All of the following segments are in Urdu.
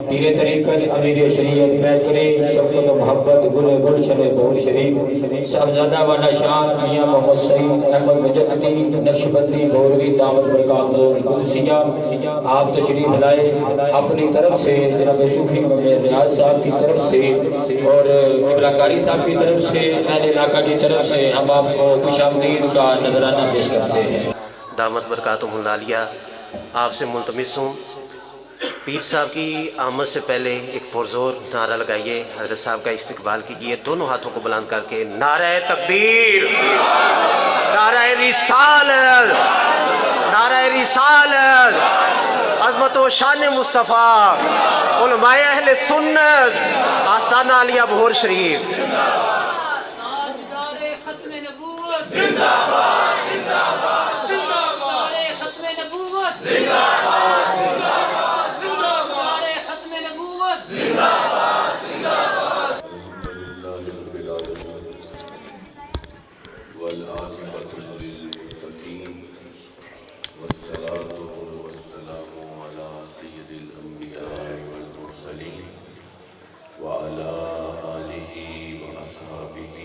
پیر طریقت امیر شریعت پیکرے شفقت و محبت گل گلشن بہور شریف صاحبزادہ والا شان میاں محمد سعید احمد مجددی نقشبندی بہروی دامت برکات القدسیہ آپ تشریف لائے اپنی طرف سے جناب صوفی محمد ریاض صاحب کی طرف سے اور قبلہ کاری صاحب کی طرف سے اہل علاقہ کی طرف سے ہم آپ کو خوش آمدید کا نذرانہ پیش کرتے ہیں۔ دامت برکاتہم العالیہ آپ سے ملتمس ہوں پیر صاحب کی آمد سے پہلے ایک پرزور نعرہ لگائیے، حضرت صاحب کا استقبال کیجیے، دونوں ہاتھوں کو بلند کر کے نعرہ تکبیر، نعرہ رسالت، نعرہ رسالت، عظمت و شان مصطفیٰ، علماء اہل سنت، آستانہ عالیہ بہور شریف۔ تاجدار ختم نبوت زندہ باد، زندہ باد، زندہ باد، ختم نبوت زندہ باد، زندہ باد، تاجدار ختم نبوت زندہ باد، زندہ باد۔ الحمدللہ رب العالمین والعاقبۃ للمتقین والصلاۃ والسلام علی سید الانبیاء والمرسلین وعلی آلہ واصحابہ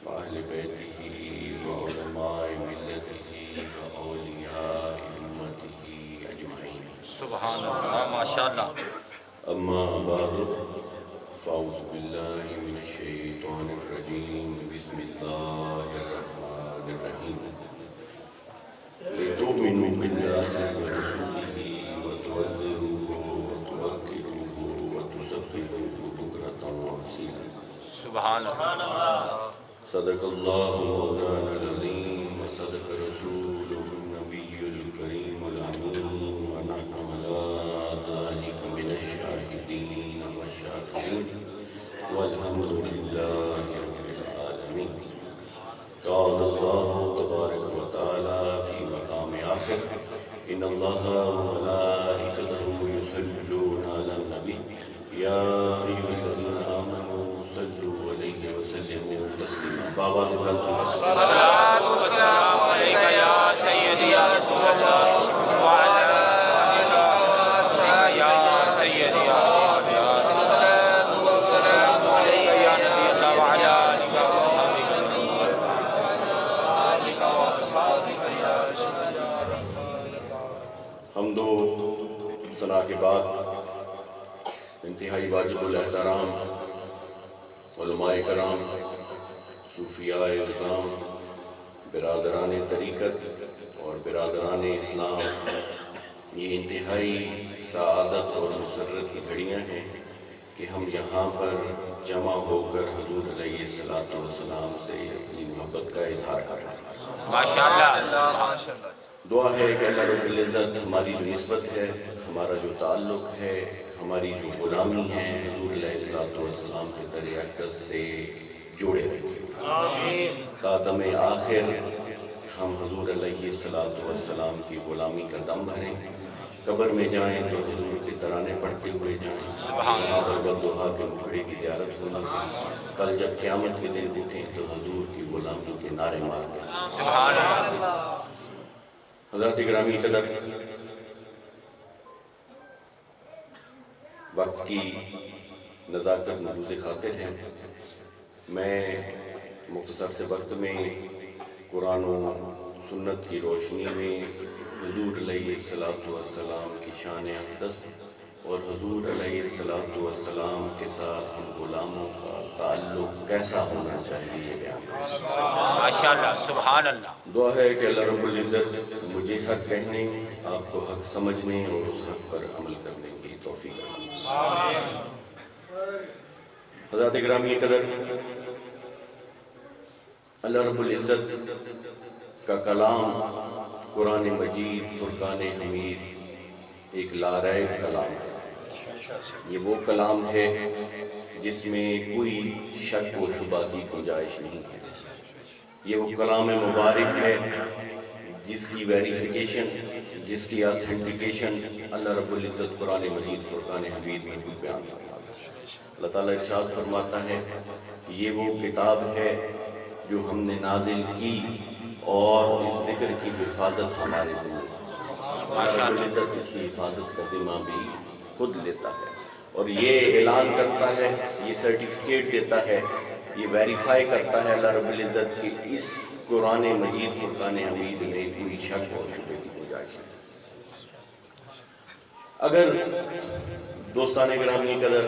وأهل بيته وعلماء ملته وأولياء أمته أجمعين سبحان اللہ ماشاءاللہ۔ أما بعد فأعوذ بالله من الشيطان الرجيم بسم الله الرحمن الرحيم لتؤمنوا بالله ورسوله وتعزروه وتوقروه وتسبحوه بكرة وأصيلا سبحان اللہ۔ صدق اللہ مولانا العظیم وصدق رسولہ النبی الکریم الامین ونحن علی ذلک من الشاہدین والشاکرین والحمد للہ رب العالمین۔ قال اللہ تبارک وتعالی فی مقام آخر ان اللہ وملائکتہ یصلون علی النبی یا ایھا الذین آمنوا صلوا علیہ وسلموا تسلیما۔ بابا الصلاۃ والسلام علیک یا سیدی یا رسول اللہ وعلی آلک وصحبہ یا سیدی یا الصلاۃ والسلام علیک یا نبی اللہ وعلی آلک وصحبہ یا رسول اللہ۔ حمد و ثنا کے بعد انتہائی واجب الاحترام علماء کرام، صوفیاء اعظام، برادران طریقت اور برادران اسلام، یہ انتہائی سعادت اور مسرت کی گھڑیاں ہیں کہ ہم یہاں پر جمع ہو کر حضور علیہ السلام سے اپنی محبت کا اظہار کر رہے ہیں۔ ماشاءاللہ۔ دعا ہے کہ اللہ رب العزت ہماری جو نسبت ہے، ہمارا جو تعلق ہے، ہماری جو غلامی ہے، حضور علیہ السلام کے در اقدس سے جوڑے رکھے تا دم آخر ہم حضور علیہ السلام کی غلامی کا دم بھریں، قبر میں جائیں تو حضور کے ترانے پڑھتے ہوئے جائیں، وہاں پر بددعا کے مکھڑے کی زیارت ہونا، کل جب قیامت کے دن اٹھیں تو حضور کی غلامی کے نعرے مارتے ہیں۔ سبحان اللہ۔ حضرات گرامی قدر، وقت کی نزاکت محفوظ خاطر ہے، میں مختصر سے وقت میں قرآن و سنت کی روشنی میں حضور علیہ السلام کی شان اقدس اور حضور علیہ السلام کے ساتھ ہم غلاموں کا تعلق کیسا ہونا چاہیے یہ بیان کریں۔ ماشاءاللہ سبحان اللہ۔ دعا ہے کہ اللہ رب العزت مجھے حق کہنے، آپ کو حق سمجھنے اور اس حق پر عمل کرنے کی توفیق عطا فرمائے۔ حضرات گرامی قدر، اللہ رب العزت کا کلام قرآن مجید فرقان حمید ایک لاریب کلام ہے۔ یہ وہ کلام ہے جس میں کوئی شک و شبہ کی گنجائش نہیں ہے۔ یہ وہ کلام مبارک ہے جس کی ویریفیکیشن، جس کی آتھینٹیکیشن اللہ رب العزت قرآن مجید فرقان حمید میں خود بیان فرماتا ہے۔ اللہ تعالیٰ ارشاد فرماتا ہے کہ یہ وہ کتاب ہے جو ہم نے نازل کی اور اس ذکر کی حفاظت ہمارے ذمہ ہے۔ اللہ رب العزت اس کی حفاظت کا ذمہ بھی خود لیتا ہے۔ اور یہ اعلان کرتا ہے، یہ سرٹیفکیٹ دیتا ہے، یہ ویریفائی کرتا ہے اللہ رب العزت کہ اس قرآن مجید فرقان حمید میں کوئی شک اور شبہ کی گنجائش نہیں۔ اگر دوستان گرامی قدر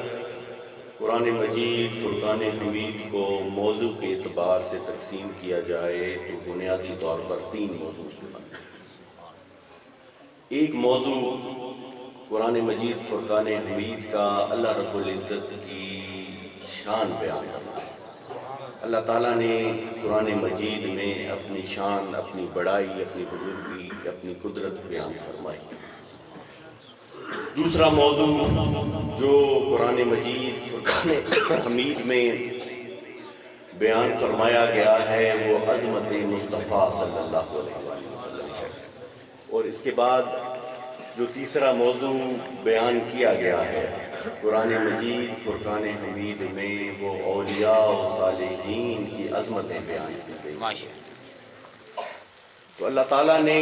قرآن مجید فرقان حمید کو موضوع کے اعتبار سے تقسیم کیا جائے تو بنیادی طور پر 3 موضوع سے بنتے ہیں۔ ایک موضوع قرآن مجید فرقان حمید کا اللہ رب العزت کی شان بیان کرنا ہے۔ اللہ تعالیٰ نے قرآن مجید میں اپنی شان، اپنی بڑائی، اپنی بزرگی، اپنی قدرت بیان فرمائی۔ دوسرا موضوع جو قرآن مجید فرقان حمید میں بیان فرمایا گیا ہے وہ عظمت مصطفیٰ صلی اللہ علیہ وسلم ہے۔ اور اس کے بعد جو تیسرا موضوع بیان کیا گیا ہے قرآن مجید فرقان حمید میں وہ اولیاء و صالحین کی عظمتیں بیان کی گئی۔ تو اللہ تعالیٰ نے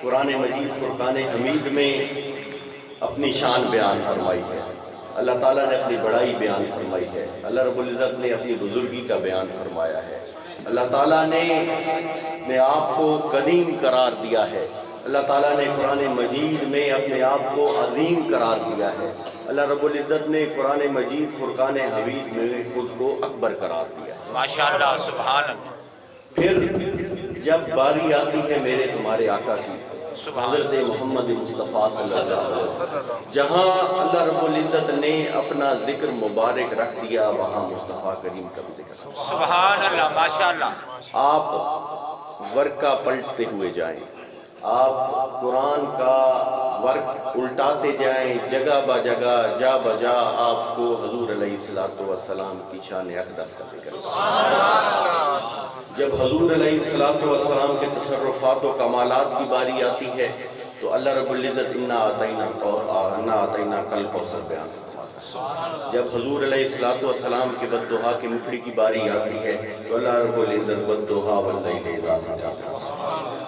قرآن مجید فرقان حمید میں اپنی شان بیان فرمائی ہے، اللہ تعالیٰ نے اپنی بڑائی بیان فرمائی ہے، اللہ رب العزت نے اپنی بزرگی کا بیان فرمایا ہے، اللہ تعالیٰ نے اپنے آپ کو قدیم قرار دیا ہے، اللہ تعالیٰ نے قرآن مجید میں اپنے آپ کو عظیم قرار دیا ہے، اللہ رب العزت نے قرآن مجید فرقان حمید میں خود کو اکبر قرار دیا ہے۔ ماشاءاللہ، سبحان اللہ۔ پھر جب باری آتی ہے میرے تمہارے آقا کی، حضرت محمد مصطفیٰ صلی اللہ علیہ وسلم، جہاں اللہ رب العزت نے اپنا ذکر مبارک رکھ دیا وہاں مصطفیٰ کریم کا بھی ذکر۔ سبحان اللہ، ماشاءاللہ۔ آپ ورقہ پلٹتے ہوئے جائیں، آپ قرآن کا ورق الٹاتے جائیں، جگہ با جگہ، جا بجا آپ کو حضور علیہ السلام کی شان اقدس کا ذکر۔ جب حضور علیہ السلام کے تصرفات و کمالات کی باری آتی ہے تو اللہ رب العزت انا اعطینا کل کوثر بیان فرماتا ہے۔ جب حضور علیہ السلام کے والضحیٰ کی مکڑی کی باری آتی ہے تو اللہ رب العزت والضحیٰ واللیل اذا سجا۔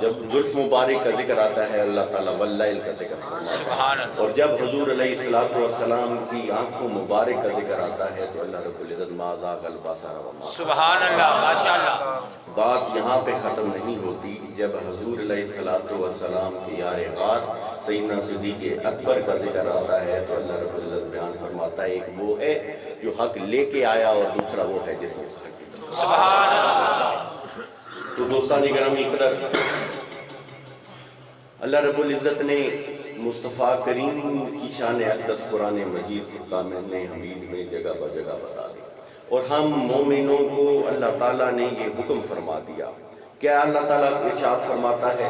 جب زلف مبارک کا ذکر آتا ہے اللہ تعالیٰ واللیل کا ذکر فرماتا ہے، اور جب حضور علیہ السلام کی آنکھوں مبارک کا ذکر آتا ہے تو اللہ رب العزت ما زاغ البصر وما طغى۔ سبحان اللہ، ماشاءاللہ۔ بات یہاں پہ ختم نہیں ہوتی، جب حضور علیہ السلام کے یار غار سیدنا صدیق اکبر کا ذکر آتا ہے تو اللہ رب العزت بیان فرماتا ہے ایک وہ ہے جو حق لے کے آیا اور دوسرا وہ ہے جس نے اس حق کی طرف۔ سبحان اللہ۔ تو دوستان گرامی قدر، اللہ رب العزت نے مصطفیٰ کریم کی شان اقدس قرآن مجید فرقان حمید میں جگہ بہ جگہ بتا دی، اور ہم مومنوں کو اللہ تعالیٰ نے یہ حکم فرما دیا۔ کیا اللہ تعالیٰ ارشاد فرماتا ہے؟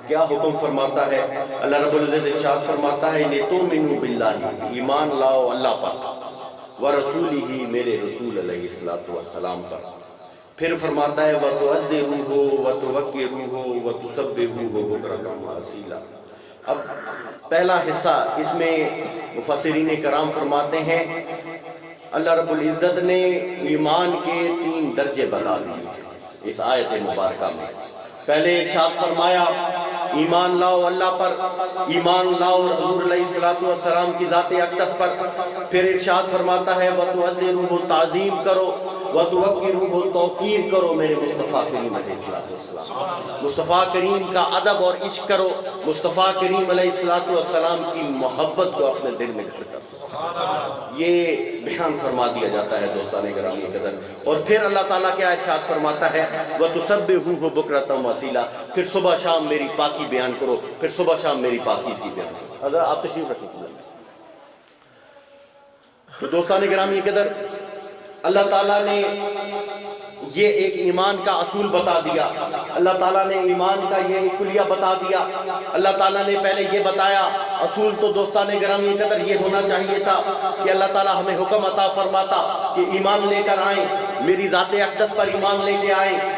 کیا حکم فرماتا ہے؟ اللہ رب العزت ارشاد فرماتا ہے لِتُؤْمِنُوا بِاللَّهِ، ایمان لاؤ اللہ پر، وَرَسُولِهِ، میرے رسول علیہ السلام پر۔ پھر فرماتا ہے وَتُعَزِّرُوهُ وَتُوَقِّرُوهُ وَتُسَبِّحُوهُ بُكْرَةً وَأَصِيلًا۔ اب پہلا حصہ اس میں مفسرین کرام فرماتے ہیں اللہ رب العزت نے ایمان کے 3 درجے بتا دیے اس آیت مبارکہ میں۔ پہلے ارشاد فرمایا ایمان لاؤ اللہ پر، ایمان لاؤ حضور علیہ السلام کی ذات اقدس پر۔ پھر ارشاد فرماتا ہے وَتُعَزِّرُوهُ، تعظیم کرو، وَتُوَقِّرُوهُ، توقیر کرو میرے مصطفیٰ کریم علیہ السلام۔ مصطفیٰ کریم کا ادب اور عشق کرو، مصطفیٰ کریم علیہ السلام کی محبت کو اپنے دل میں گھر کرو۔ یہ بیان فرما دیا جاتا ہے دوستان گرامی قدر۔ اور پھر اللہ تعالیٰ کیا ارشاد فرماتا ہے وَتُسَبِّحُوهُ بُكْرَةً وَأَصِيلًا، پھر صبح شام میری پاکی بیان کرو، پھر صبح شام میری پاکیزگی بیان کرو۔ حضرت آپ تشریف رکھیں۔ تو دوستان گرامی قدر، اللہ تعالیٰ نے یہ ایک ایمان کا اصول بتا دیا، اللہ تعالیٰ نے ایمان کا یہ ایک کلیہ بتا دیا۔ اللہ تعالیٰ نے پہلے یہ بتایا، اصول تو دوستان گرامی قدر یہ ہونا چاہیے تھا کہ اللہ تعالیٰ ہمیں حکم عطا فرماتا کہ ایمان لے کر آئیں، میری ذات اقدس پر ایمان لے کے آئیں،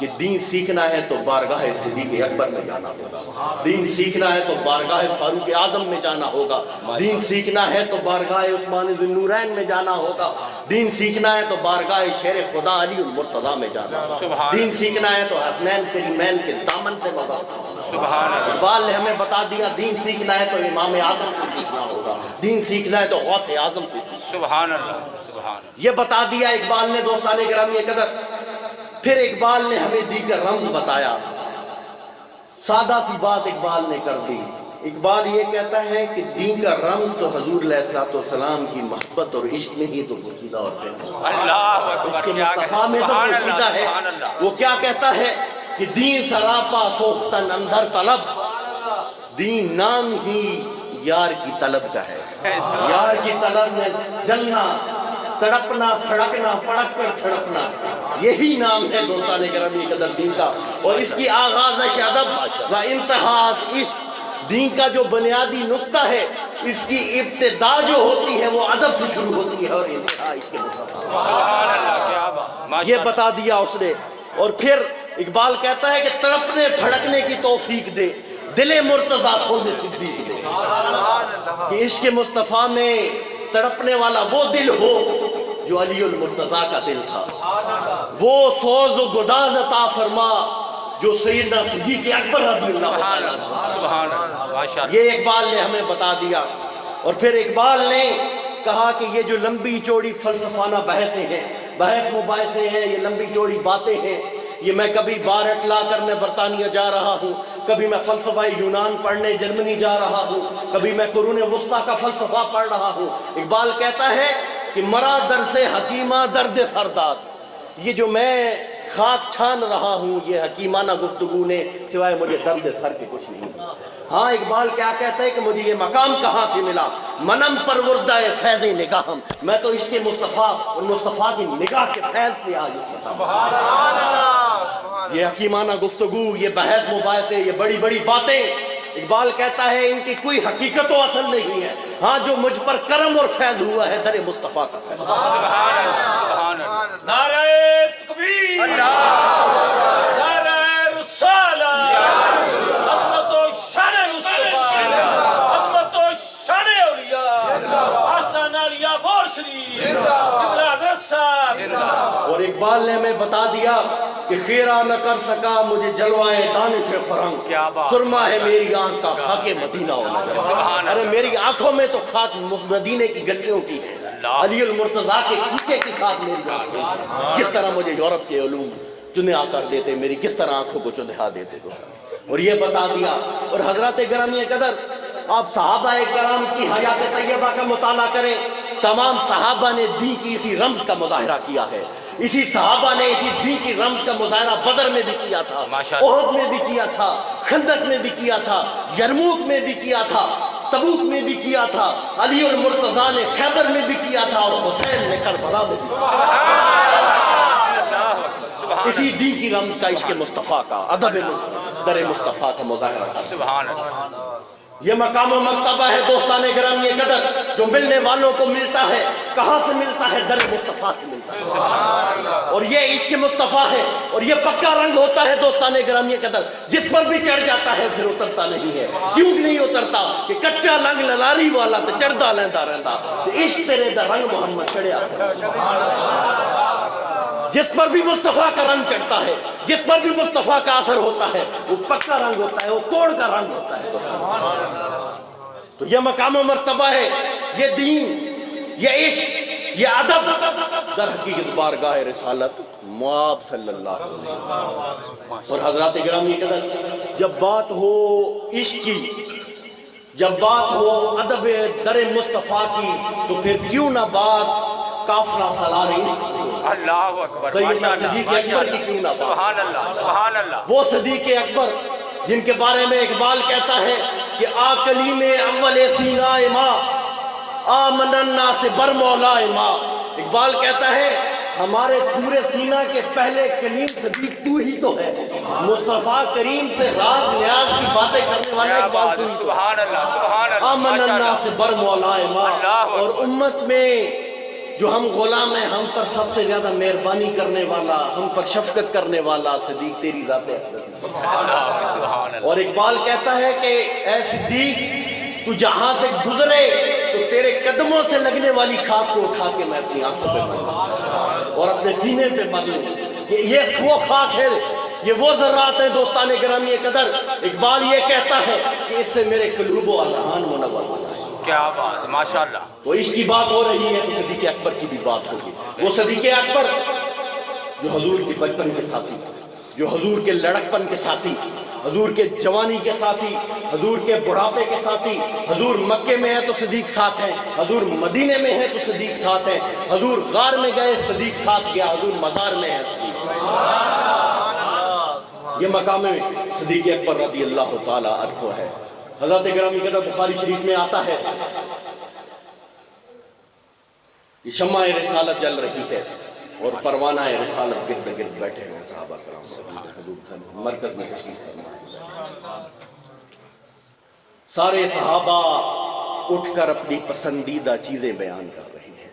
کہ دین سیکھنا ہے تو بارگاہ صدیق اکبر میں جانا ہوگا، دین سیکھنا ہے تو بارگاہ فاروق اعظم میں جانا ہوگا، دین سیکھنا ہے تو بارگاہ عثمان ذی النورین میں جانا ہوگا، دین سیکھنا ہے تو بارگاہ شیر خدا علی المرتضیٰ میں جانا ہوگا، دین سیکھنا ہے تو حسنین کریمین کے دامن سے وابستہ ہوگا۔ اقبال نے ہمیں بتا دیا دین سیکھنا ہے تو امام اعظم سے سیکھنا ہوگا، دین سیکھنا ہے تو غوث اعظم سے سیکھنا ہوگا۔ سبحان اللہ، سبحان اللہ۔ یہ بتا دیا اقبال نے دوستان گرامی قدر۔ پھر اقبال نے ہمیں دیگر رمز بتایا، سادہ سی بات اقبال نے کر دی۔ اقبال یہ کہتا ہے کہ دین کا رمز تو حضور علیہ السلام کی محبت اور عشق میں ہی تو پوشیدہ ہوتے ہیں، اللہ اس اکبر، کے کیا مصطفیٰ میں تو سبحان پوشیدہ اللہ، ہے۔ سبحان اللہ۔ وہ کیا کہتا ہے کہ دین سراپا سوختن اندر طلب، دین نام ہی یار کی طلب کا ہے، یار کی طلب میں جلنا، تڑپنا، پھڑکنا، پڑک کر تھڑپنا، یہی نام ہے دوستان گرامی قدر دین کا۔ اور اس کی آغازش ادب و انتہا عشق، دین کا جو بنیادی نقطہ ہے اس کی ابتدا جو ہوتی ہے وہ ادب سے شروع ہوتی ہے اور انتہا اس کے مصطفیٰ۔ سبحان اللہ، کیا بات، یہ بتا دیا اس نے۔ اور پھر اقبال کہتا ہے کہ تڑپنے پھڑکنے کی توفیق دے، دل مرتضیٰ سوز صدیق دے، کہ عشق مصطفیٰ میں تڑپنے والا وہ دل ہو جو علی المرتضیٰ کا دل تھا، وہ سوز و گداز عطا فرما جو سیدنا صدیق اکبر رضی اللہ عنہ۔ سبحان اللہ، ماشاء اللہ۔ یہ اقبال نے ہمیں بتا دیا۔ اور پھر اقبال نے کہا کہ یہ جو لمبی چوڑی فلسفانہ بحثیں ہیں، بحث مباحثے ہیں، یہ لمبی چوڑی باتیں ہیں، یہ میں کبھی بارٹ لا کرنے برطانیہ جا رہا ہوں، کبھی میں فلسفہ یونان پڑھنے جرمنی جا رہا ہوں، کبھی میں قرون وسطیٰ کا فلسفہ پڑھ رہا ہوں۔ اقبال کہتا ہے کہ مرا درس حکیمہ درد سرداد، یہ جو میں خاک چھان رہا ہوں یہ حکیمانہ گفتگو نے سوائے مجھے درد سر کے کچھ نہیں۔ ہاں اقبال کیا کہتا ہے کہ مجھے یہ مقام کہاں سے ملا؟ منم پروردہ فیض نگاہم، میں تو اس کے مصطفیٰ اور مصطفیٰ کی نگاہ کے فیض سے آج اس مقام۔ یہ حکیمانہ گفتگو، یہ بحث مباحثے، یہ بڑی بڑی باتیں، اقبال کہتا ہے ان کی کوئی حقیقت و اصل نہیں ہے، ہاں جو مجھ پر کرم اور فیض ہوا ہے در مصطفیٰ کا فیض۔ سبحان اللہ، سبحان اللہ۔ نعرہ تکبیر، نعرہ رسالت، عظمت و شان مصطفیٰ، عظمت و شان اولیاء، آستان عالیہ بور شریف، قبلہ حضرت صاحب۔ اور اقبال نے ہمیں بتا دیا کہ خیرہ نہ کر سکا مجھے جلوائے دانش فرنگ، کیا بات، سرما ہے میری آنکھ کا خاک مدینہ ہونا سبحان چاہیے۔ ارے میری آنکھوں میں تو خاک مدینے کی گلیوں کی ہے، علی المرتضیٰ کے کوچے کی خاک میری آنکھ میں ہے۔ کس طرح مجھے یورپ کے علوم چنیا کر دیتے، میری کس طرح آنکھوں کو چندھا دیتے تو۔ اور یہ بتا دیا۔ اور حضرات گرامی قدر، آپ صحابہ کرام کی حیات طیبہ کا مطالعہ کریں، تمام صحابہ نے دین کی اسی رمز کا مظاہرہ کیا ہے، اسی صحابہ نے اسی دین کی رمز کا مظاہرہ بدر میں بھی کیا تھا، احد میں بھی کیا تھا، خندق میں بھی کیا تھا، یرموک میں بھی کیا تھا، تبوک میں بھی کیا تھا، علی المرتضیٰ نے خیبر میں بھی کیا تھا، اور حسین نے کربلا میں بھی کیا تھا۔ اسی دین کی رمز کا عشق مصطفیٰ کا، ادب در مصطفیٰ کا مظاہرہ کا۔ سبحان اللہ۔ یہ مقام و مرتبہ ہے دوستان گرامی قدر جو ملنے والوں کو ملتا ہے، کہاں سے ملتا ہے؟ در مصطفیٰ سے ملتا ہے۔ اور یہ عشق مصطفیٰ ہے، اور یہ پکا رنگ ہوتا ہے دوستان گرامی قدر، جس پر بھی چڑھ جاتا ہے پھر اترتا نہیں ہے۔ کیوں نہیں اترتا؟ کہ کچا لنگ للاری والا تے چڑھدا لیندا رہندا، تے عشق تیرے دا رنگ محمد چڑھیا۔ جس پر بھی مصطفیٰ کا رنگ چڑھتا ہے، جس پر بھی مصطفیٰ کا اثر ہوتا ہے، وہ پکا رنگ ہوتا ہے، وہ توڑ کا رنگ ہوتا ہے۔ تو یہ مقام و مرتبہ ہے، یہ دین، یہ عشق، یہ ادب در حقیقت بارگاہ رسالت مواب صلی اللہ علیہ وسلم۔ اور حضرات گرامی قدر، جب بات ہو عشق کی، جب بات ہو ادب در مصطفیٰ کی، تو پھر کیوں نہ بات کافرہ سالار عشق کی؟ اللہ اکبر، سیدنا صدیق اکبر کی کیوں نہ بات؟ سبحان اللہ، سبحان اللہ۔ وہ صدیق اکبر جن کے بارے میں اقبال کہتا ہے کہ آ کلیم اول سینہ ماں، آمن الناس بر مولا ماں۔ اقبال کہتا ہے ہمارے پورے سینہ کے پہلے کلیم صدیق تو ہی تو ہے، مصطفیٰ کریم سے راز نیاز کی باتیں کرنے والا اقبال تو ہی تو ہے۔ سبحان اللہ، سبحان اللہ۔ آمن الناس بر مولا ماں۔ اور امت میں جو ہم غلام ہیں، ہم پر سب سے زیادہ مہربانی کرنے والا، ہم پر شفقت کرنے والا صدیق تیری ذات اقدس۔ اور اقبال کہتا ہے کہ اے صدیق تو جہاں سے گزرے تو تیرے قدموں سے لگنے والی خاک کو اٹھا کے میں اپنی آنکھوں پہ ملوں اور اپنے سینے پہ ملوں۔ یہ وہ خاک ہے، یہ وہ ذرات ہیں دوستان گرامی قدر۔ اقبال یہ کہتا ہے کہ اس سے میرے قلوب و اذہان منور ہو جائے۔ کیا بات، ماشاءاللہ۔ تو اس کی بات ہو رہی ہے تو صدیق اکبر کی بھی بات ہوگی۔ وہ صدیق اکبر جو حضور کے بچپن کے ساتھی، جو حضور کے لڑکپن کے ساتھی، حضور کے جوانی کے ساتھی، حضور کے بڑھاپے کے ساتھی، حضور مکے میں ہے تو صدیق ساتھ ہیں، حضور مدینے میں ہے تو صدیق ساتھ ہیں، حضور غار میں گئے صدیق ساتھ گیا، حضور مزار میں ہے صدیق۔ یہ مقام صدیق اکبر رضی اللہ تعالی عنہ ہے۔ حضرت گرامی قدر بخاری شریف میں آتا ہے کہ شمع رسالت جل رہی ہے اور پروانہ رسالت گرد گرد بیٹھے ہیں صحابہ کرام، حضور مرکز میں تشریف فرما۔ سارے صحابہ اٹھ کر اپنی پسندیدہ چیزیں بیان کر رہے ہیں۔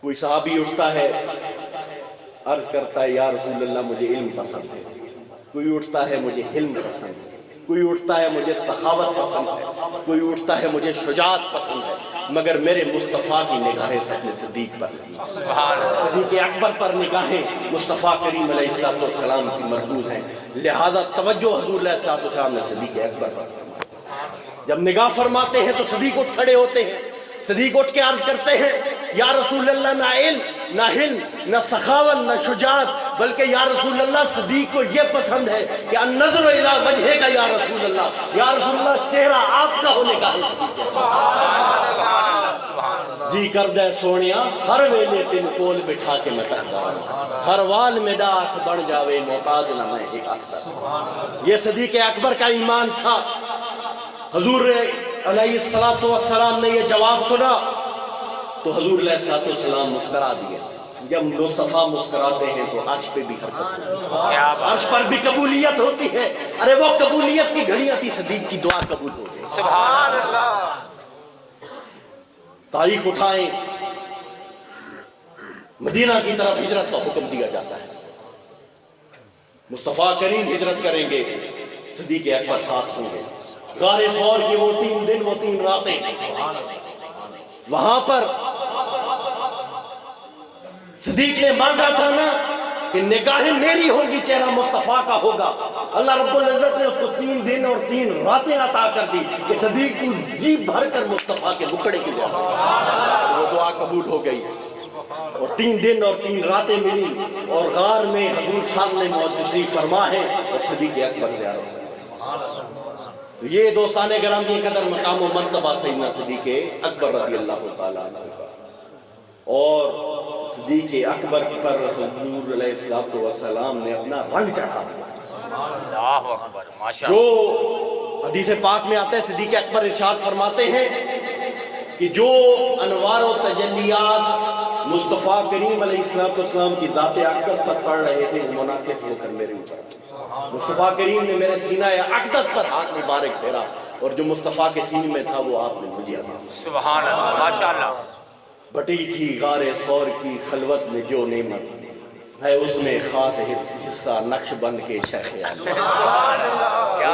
کوئی صحابی اٹھتا ہے، عرض کرتا ہے یا رسول اللہ مجھے علم پسند ہے، کوئی اٹھتا ہے مجھے حلم پسند ہے، کوئی اٹھتا ہے مجھے سخاوت پسند ہے، کوئی اٹھتا ہے مجھے شجاعت پسند ہے، مگر میرے مصطفیٰ کی نگاہیں سب صدیق پر نہیں، صدیق اکبر پر نگاہیں مصطفیٰ کریم علیہ السلام کی مرکوز ہیں، لہذا توجہ حضور علیہ السلام نے صدیق اکبر پر فرمائی۔ جب نگاہ فرماتے ہیں تو صدیق اٹھ کھڑے ہوتے ہیں، صدیق اٹھ کے عرض کرتے ہیں یا رسول اللہ نہ علم نہ حلم نہ سخاوت نہ شجاعت، بلکہ یا رسول اللہ صدیق کو یہ پسند ہے کہ النظر الی وجہ کا یا رسول اللہ، یا رسول اللہ چہرہ آپ کا ہونے کا ہے۔ جی کر دے سونیا ہر ویلے تین کول بٹھا کے میں تردار، ہر وال میرا آنکھ بن جاوے محتاج نہ میں ایک آخر۔ یہ صدیق اکبر کا ایمان تھا۔ حضور علیہ السلام نے یہ جواب سنا تو حضور علیہ السلام مسکرا دیا۔ جب مصطفیٰ مسکراتے ہیں تو عرش پہ بھی حرکت ہوتی ہے، عرش پر بھی قبولیت ہوتی ہے۔ ارے وہ قبولیت کی گھڑیاں تھی، صدیق کی دعا قبول ہو گئی۔ سبحان اللہ۔ تاریخ اٹھائیں، مدینہ کی طرف ہجرت کا حکم دیا جاتا ہے۔ مصطفیٰ کریم ہجرت کریں گے، صدیق اکبر ساتھ ہوں گے۔ غار ثور کی وہ 3 دن وہ 3 راتیں، وہاں پر صدیق نے مانگا تھا نا کہ نگاہیں میری ہوگی، چہرہ مصطفیٰ کا ہوگا۔ اللہ رب العزت نے اس کو 3 دن اور 3 راتیں عطا کر دی کہ صدیق تو جی بھر کر مصطفیٰ کے مکڑے کی دعا، وہ دعا قبول ہو گئی اور 3 دن اور 3 راتیں ملی اور غار میں حضور سامنے موجود تشریف فرما ہے اور صدیق اکبر تیار ہو گئے۔ تو یہ دوستان گرامی قدر مقام و مرتبہ سیدنا صدیق اکبر رضی اللہ تعالیٰ عنہ کا، اور صدیق اکبر پر حضور علیہ السلام نے اپنا رنگ چڑھا دیا۔ اللہ اکبر، ماشاءاللہ۔ جو حدیث پاک میں آتا ہے، صدیق اکبر ارشاد فرماتے ہیں کہ جو انوار و تجلیات مصطفیٰ کریم علیہ السلام کی ذات اقدس پر پڑھ رہے تھے وہ منعکس ہو کر میرے اوپر، مصطفیٰ کریم نے میرے سینہ اقدس پر ہاتھ مبارک پھیرا اور جو مصطفیٰ کے سینے میں تھا وہ آپ نے مجھے عطا فرمایا۔ سبحان اللہ، ماشاءاللہ۔ بٹی تھی غار ثور کی خلوت میں جو نعمت ہے، اس میں خاص حصہ نقش بند کے شیخ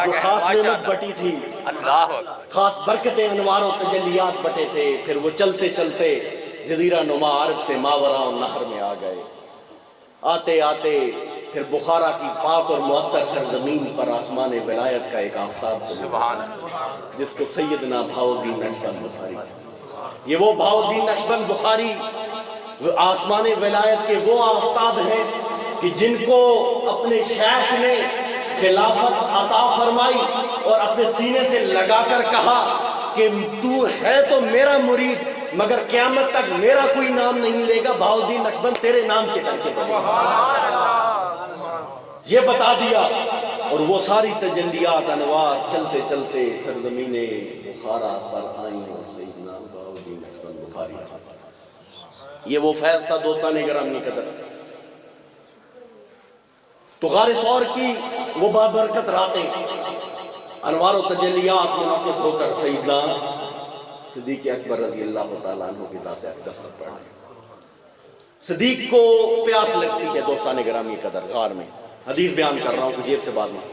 جو خاص نعمت بٹی تھی، اللہ خاص برکتیں انوار و تجلیات بٹے تھے۔ پھر وہ چلتے چلتے جزیرہ نما عرب سے ماورا اور نہر میں آ گئے، آتے آتے پھر بخارا کی پاک اور معطر سرزمین پر آسمان ولایت کا ایک آفتاب سبحان اللہ، جس کو سیدنا بہاؤالدین نقشبند بخاری، یہ وہ بہاؤالدین نقشبند بخاری آسمان ولایت کے وہ آفتاب ہیں کہ جن کو اپنے شیخ نے خلافت عطا فرمائی اور اپنے سینے سے لگا کر کہا کہ تو ہے تو میرا مرید مگر قیامت تک میرا کوئی نام نہیں لے گا، بہاؤالدین نقشبند تیرے نام کے ٹنکے بنے، یہ بتا دیا۔ اور وہ ساری تجلیات انوار چلتے چلتے سرزمین بخارا پر آئیں اور سیدنا بہاؤالدین نقشبند بخاری، یہ وہ فیض تھا دوستان گرامی قدر۔ تو غار ثور کی وہ بابرکت راتیں انوار و تجلیات منعکس ہو کر سیدنا صدیق اکبر رضی اللہ تعالیٰ عنہ کی ذات اقدس پر پڑھیں۔ صدیق کو پیاس لگتی ہے دوستان گرامی قدر، غار میں، حدیث بیان کر رہا ہوں کہ جیب سے بعد میں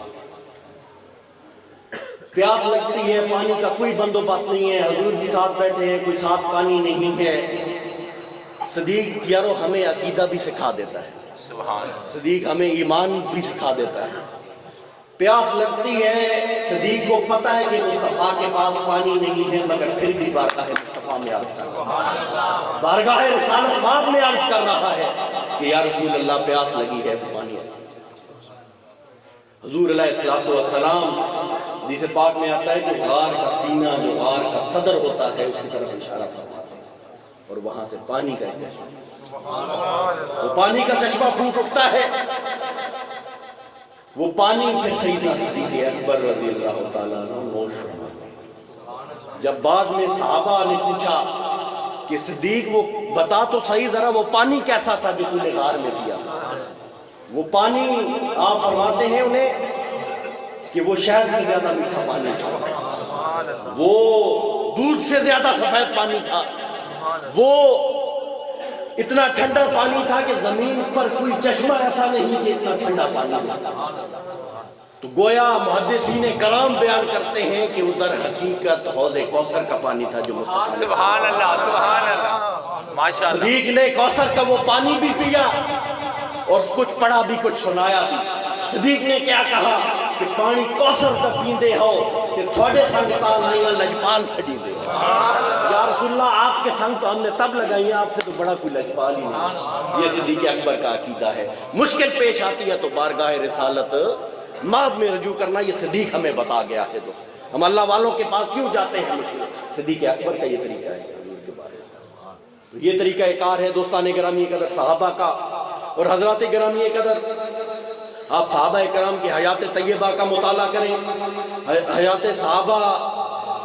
پیاس لگتی ہے، پانی کا کوئی بندوبست نہیں ہے، حضور بھی ساتھ بیٹھے ہیں، کوئی ساتھ پانی نہیں ہے۔ صدیق یارو ہمیں عقیدہ بھی سکھا دیتا ہے، صدیق ہمیں ایمان بھی سکھا دیتا ہے۔ پیاس لگتی ہے، صدیق کو پتہ ہے کہ مصطفیٰ کے پاس پانی نہیں ہے، مگر پھر بھی بارگاہ مصطفیٰ میں عرض کر رہا ہے، بارگاہ رسالت ماب میں عرض کر رہا ہے کہ یا رسول اللہ پیاس لگی ہے، پانی ہے۔ حضور علیہ السلام حدیث پاک میں آتا ہے کہ غار کا سینہ جو غار کا صدر ہوتا ہے اس کی طرف اشارہ فرماتے ہیں اور وہاں سے پانی کا چشمہ، وہ پانی کا چشمہ پھوٹ اٹھتا ہے، وہ پانی پھر سیدنا صدیق اکبر رضی اللہ تعالیٰ عنہ نوش فرماتے ہیں۔ جب بعد میں صحابہ نے پوچھا کہ صدیق وہ بتا تو صحیح ذرا وہ پانی کیسا تھا جو تو نے غار میں پیا؟ وہ پانی آپ فرماتے ہیں انہیں کہ وہ شہد سے زیادہ میٹھا پانی تھا، وہ دودھ سے زیادہ سفید پانی تھا، وہ اتنا ٹھنڈا پانی تھا کہ زمین پر کوئی چشمہ ایسا نہیں کہ اتنا ٹھنڈا پانی تھا۔ تو گویا محدثین کرام بیان کرتے ہیں کہ ادھر حقیقت حوض کوثر کا پانی تھا جو مصطفیٰ نے، سبحان اللہ سبحان اللہ ماشاءاللہ، صدیق نے کوثر کا وہ پانی بھی پیا اور کچھ پڑھا بھی کچھ سنایا بھی۔ صدیق نے کیا کہا کہ پانی کوثر تک پیندے ہو کہ تھوڑے سنگ تال نہیں لجپال سڑی دے۔ یا رسول اللہ آپ کے سنگ تو ہم نے تب لگائی ہیں، آپ سے تو بڑا کوئی لجپال ہی نہیں۔ یہ صدیق اکبر کا عقیدہ ہے۔ مشکل پیش آتی ہے تو بارگاہ رسالت ماب میں رجوع کرنا، یہ صدیق ہمیں بتا گیا ہے۔ تو ہم اللہ والوں کے پاس کیوں جاتے ہیں؟ صدیق اکبر کا یہ طریقہ ہے حضور کے بارے میں۔ یہ طریقہ کار ہے دوستان گرامی قدر صحابہ کا اور حضرات گرامی قدر۔ آپ صحابہ کرام کی حیات طیبہ کا مطالعہ کریں، حیات صحابہ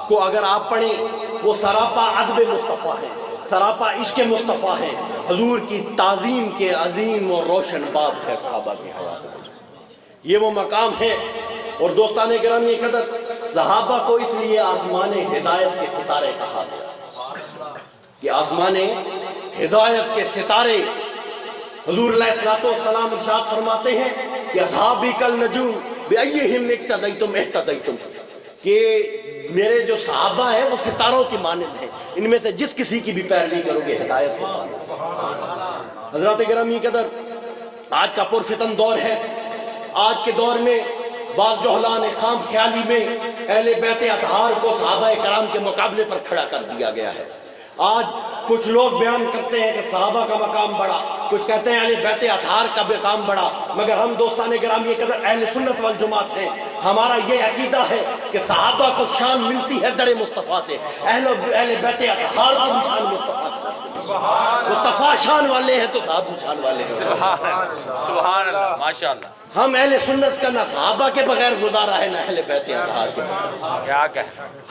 کو اگر آپ پڑھیں وہ سراپا ادب مصطفیٰ ہے، سراپا عشق مصطفیٰ ہے، حضور کی تعظیم کے عظیم اور روشن باب ہے صحابہ کی حیات۔ یہ وہ مقام ہے۔ اور دوستان گرامی قدر صحابہ کو اس لیے آسمان ہدایت کے ستارے کہا گیا کہ آسمان ہدایت کے ستارے، حضور علیہ السلام ارشاد فرماتے ہیں کہ اصحابی کل نجوم بأیہم اقتدیتم اہتدیتم، کہ میرے جو صحابہ ہیں وہ ستاروں کی مانند ہیں، ان میں سے جس کسی کی بھی پیروی کرو گے ہدایت کو پاؤ۔ حضرات گرامی قدر آج کا پرفتن دور ہے۔ آج کے دور میں بعض جہلان خام خیالی میں اہل بیت اطہار کو صحابہ کرام کے مقابلے پر کھڑا کر دیا گیا ہے۔ آج کچھ لوگ بیان کرتے ہیں کہ صحابہ کا مقام بڑا، کچھ کہتے ہیں اہل بیت اطہار کا مقام بڑا، مگر ہم دوستان گرامی قدر اہل سنت والجماعت ہیں۔ ہمارا یہ عقیدہ ہے کہ صحابہ کو شان ملتی ہے در مصطفیٰ سے، اہل بیت اطہار کو بھی شان مصطفیٰ، مصطفیٰ شان والے ہیں تو صحابہ شان والے ہیں۔ سبحان اللہ ماشاءاللہ۔ ہم اہل سنت کا نہ صحابہ کے بغیر گزارا ہے نہ اہل بیت اطہار کے بغیر۔ کیا کہ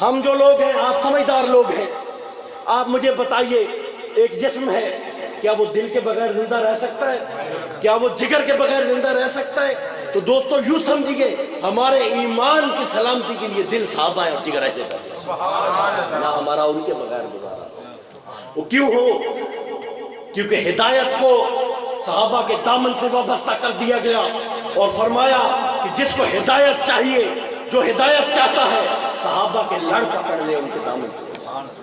ہم جو لوگ ہیں آپ سمجھدار لوگ ہیں، آپ مجھے بتائیے ایک جسم ہے، کیا وہ دل کے بغیر زندہ رہ سکتا ہے؟ کیا وہ جگر کے بغیر زندہ رہ سکتا ہے؟ تو دوستو یوں سمجھیے ہمارے ایمان کی سلامتی کے لیے دل صحابہ ہے اور جگر اہل بیت ہے، نہ ہمارا ان کے بغیر گزارا۔ وہ کیوں ہو؟ کیونکہ ہدایت کو صحابہ کے دامن سے وابستہ کر دیا گیا اور فرمایا کہ جس کو ہدایت چاہیے، جو ہدایت چاہتا ہے، صحابہ کے لڑ پکڑ لے ان کے دامن سے،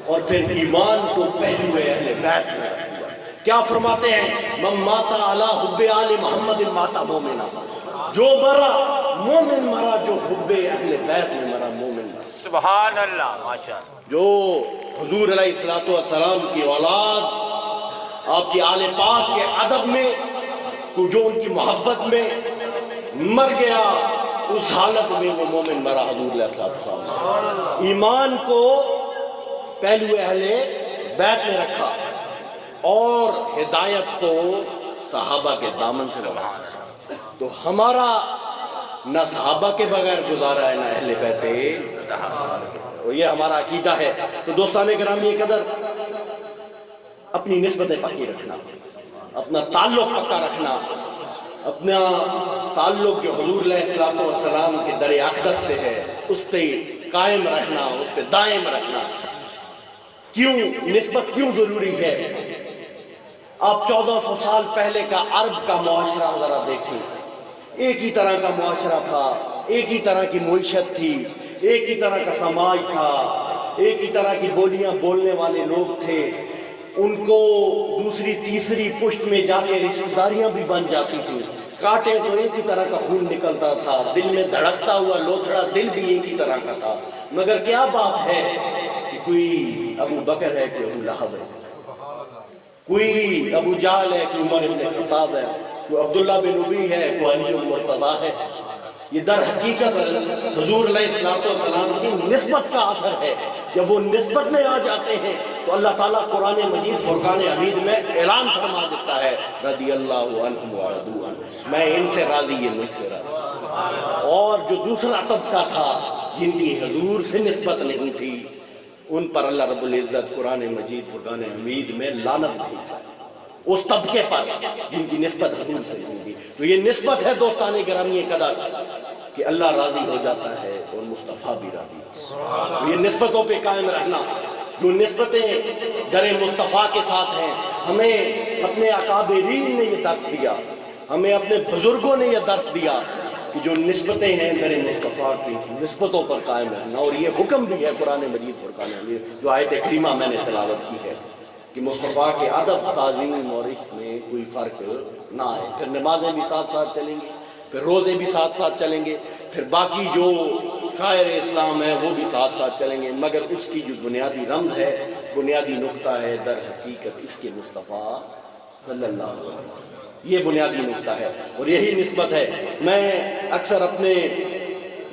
اور پھر ایمان کو پہلو اہل بیت میں رکھ دیا۔ کیا فرماتے ہیں؟ من ماتا علی حب آل محمد ماتا مومنا، جو مرا مومن مرا، جو حب اہل بیت میں مرا مومن مرا۔ سبحان اللہ ماشاءاللہ۔ جو حضور علیہ السلام کی اولاد، آپ کی آل پاک کے ادب میں، جو ان کی محبت میں مر گیا، اس حالت میں وہ مومن مرا حضور علیہ السلام۔ ایمان کو پہلو اہل بیت میں رکھا اور ہدایت کو صحابہ کے دامن سے رکھا۔ تو ہمارا نہ صحابہ کے بغیر گزارا ہے نہ اہل بیت، اور یہ ہمارا عقیدہ ہے۔ تو دوستان گرامی قدر اپنی نسبتیں پکی رکھنا، اپنا تعلق پکا رکھنا، اپنا تعلق جو حضور علیہ السلام کے در اقدس سے ہے اس پہ قائم رہنا، اس پہ دائم رہنا۔ کیوں نسبت کیوں ضروری ہے؟ آپ 1400 سال پہلے کا عرب کا معاشرہ ذرا دیکھیں، ایک ہی طرح کا معاشرہ تھا، ایک ہی طرح کی معیشت تھی، ایک ہی طرح کا سماج تھا، ایک ہی طرح کی بولیاں بولنے والے لوگ تھے۔ ان کو دوسری تیسری پشت میں جا کے رشتہ داریاں بھی بن جاتی تھیں، کاٹیں تو ایک ہی طرح کا خون نکلتا تھا، دل میں دھڑکتا ہوا لوتھڑا دل بھی ایک ہی طرح کا تھا۔ مگر کیا بات ہے کہ کوئی ابو بکر ہے، کوئی ابو لہب ہے، کوئی ابو جہل ہے، کوئی عمر ابن خطاب ہے، کوئی عبداللہ بن ابی ہے، کوئی علی بن مرتضیٰ ہے۔ یہ در حقیقت حضور علیہ السلام کی نسبت کا اثر ہے۔ جب وہ نسبت میں آ جاتے ہیں تو اللہ تعالیٰ قرآن مجید فرقان حمید میں اعلان فرما دیتا ہے رضی اللہ عنہم ورضوا عنہ، میں ان سے راضی، یہ مجھ سے راضی۔ اور جو دوسرا طبقہ تھا جن کی حضور سے نسبت نہیں تھی، ان پر اللہ رب العزت قرآن مجید فرقان حمید میں لعنت بھیجتا ہے، اس طبقے پر جن کی نسبت حضور سے نہیں تھی۔ تو یہ نسبت ہے دوستان گرامی قدر کہ اللہ راضی ہو جاتا ہے اور مصطفیٰ بھی راضی۔ تو یہ نسبتوں پہ قائم رہنا، جو نسبتیں در مصطفیٰ کے ساتھ ہیں، ہمیں اپنے اکابرین نے یہ درس دیا، ہمیں اپنے بزرگوں نے یہ درس دیا کہ جو نسبتیں ہیں در مصطفیٰ کی نسبتوں پر قائم رہنا۔ اور یہ حکم بھی ہے قرآن مجید فرقان حمید، جو آیت کریمہ میں نے تلاوت کی ہے کہ مصطفیٰ کے ادب، تعظیم اور عشق میں کوئی فرق نہ آئے۔ پھر نمازیں بھی ساتھ ساتھ چلیں گی، پھر روزے بھی ساتھ ساتھ چلیں گے، پھر باقی جو شاعر اسلام ہے وہ بھی ساتھ ساتھ چلیں گے، مگر اس کی جو بنیادی رمز ہے، بنیادی نقطہ ہے در حقیقت عشق مصطفیٰ صلی اللہ علیہ وسلم۔ یہ بنیادی نقطہ ہے اور یہی نسبت ہے۔ میں اکثر اپنے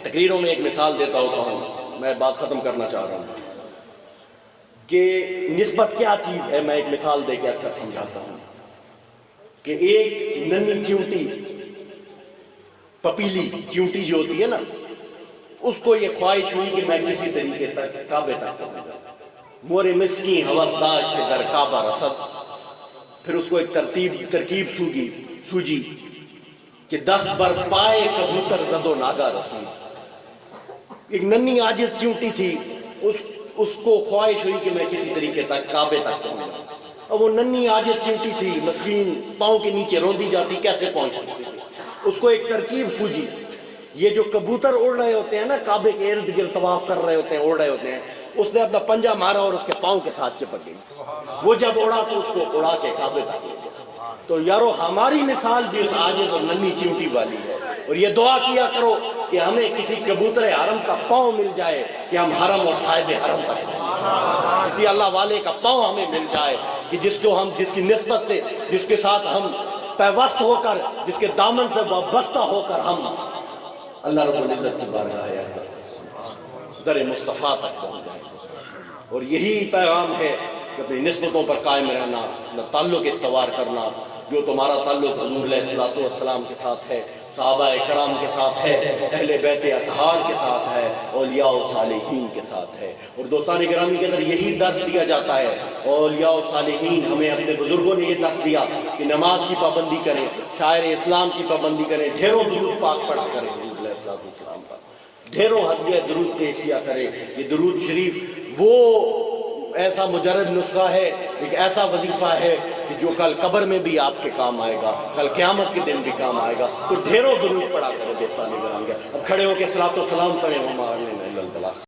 تقریروں میں ایک مثال دیتا ہوتا ہوں، میں بات ختم کرنا چاہ رہا ہوں کہ نسبت کیا چیز ہے۔ میں ایک مثال دے کے اکثر سمجھاتا ہوں کہ ایک ننھی چیونٹی، پپیلی چیونٹی جو ہوتی ہے نا، اس کو یہ خواہش ہوئی کہ میں کسی طریقے تک کعبے تک پہنچ جاؤں، مور مسکین حوصداش کے در کعبہ رسد۔ پھر اس کو ایک ترکیب سوجی کہ 10 بر پائے کبوتر زد و ناگا رسی۔ ایک ننھی عاجز چیونٹی تھی، اس کو خواہش ہوئی کہ میں کسی طریقے تک کعبے تک پہنچ جاؤں۔ اب وہ ننھی عاجز چیونٹی تھی، مسکین پاؤں کے نیچے روندی جاتی، کیسے پہنچ سکتی تھی۔ اس کو ایک ترکیب سوجی، یہ جو کبوتر اڑ رہے ہوتے ہیں نا، کعبے کے ارد گرد طواف کر رہے ہوتے ہیں، اڑ رہے ہوتے ہیں، اس نے اپنا پنجہ مارا اور اس کے پاؤں کے ساتھ چپک گئی۔ وہ جب اڑا تو اس کو اڑا کے کعبے تک لے گیا۔ تو یارو ہماری مثال بھی اس عاجز اور ننھی چیونٹی والی ہے، اور یہ دعا کیا کرو کہ ہمیں کسی کبوتر حرم کا پاؤں مل جائے کہ ہم حرم اور صاحب حرم تک پہنچیں، کسی اللہ والے کا پاؤں ہمیں مل جائے کہ جس کی نسبت سے، جس کے ساتھ ہم پیوست ہو کر، جس کے دامن سے وابستہ ہو کر ہم اللہ رب العزت کی بارگاہ اقدس در مصطفیٰ تک پہنچ جائیں۔ اور یہی پیغام ہے کہ اپنی نسبتوں پر قائم رہنا، تعلق استوار کرنا۔ جو تمہارا تعلق حضور علیہ السلام کے ساتھ ہے، صحابہ کرام کے ساتھ ہے، اہل بیت اطہار کے ساتھ ہے، اولیاء و صالحین کے ساتھ ہے۔ اور دوستان گرامی کے اندر یہی درس دیا جاتا ہے۔ اولیاء و صالحین، ہمیں اپنے بزرگوں نے یہ درس دیا کہ نماز کی پابندی کریں، شاعر اسلام کی پابندی کریں، ڈھیروں درود پاک پڑھا کریں حضور علیہ السلام پر، ڈھیروں ہدیہ درود پیش کیا کریں۔ یہ درود شریف وہ ایسا مجرد نسخہ ہے، ایک ایسا وظیفہ ہے کہ جو کل قبر میں بھی آپ کے کام آئے گا، کل قیامت کے دن بھی کام آئے گا۔ تو ڈھیروں درود پڑھا کریں دوستان گرامی۔ اب کھڑے ہو کے صلاۃ و سلام پڑھیں۔